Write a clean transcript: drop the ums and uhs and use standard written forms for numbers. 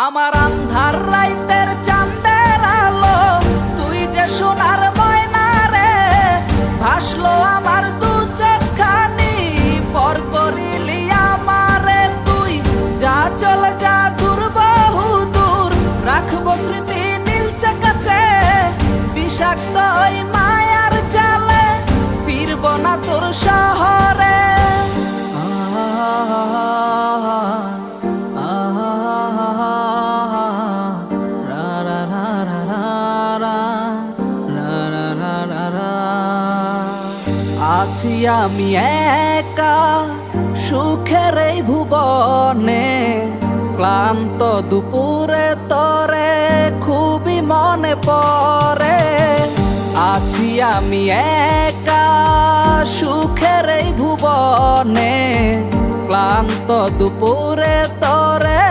আমার আন্ধার রাইতের চাঁদের আলো, তুই যে সোনার ময়না রে, ভাসলো আমার দু চোখখানি, পর করিলি আমারে তুই। যা চল যা দূর বহু দূর, রাখবো স্মৃতি নীলচে কাছে, বিষাক্ত ওই মায়ার জালে ফিরব না তোর শহরে। আছি আমি একা সুখের এই ভুবনে, ক্লান্ত দুপুরে তোরে খুবই মনে পড়ে। আছি আমি একা সুখের এই ভুবনে, ক্লান্ত দুপুরে তোরে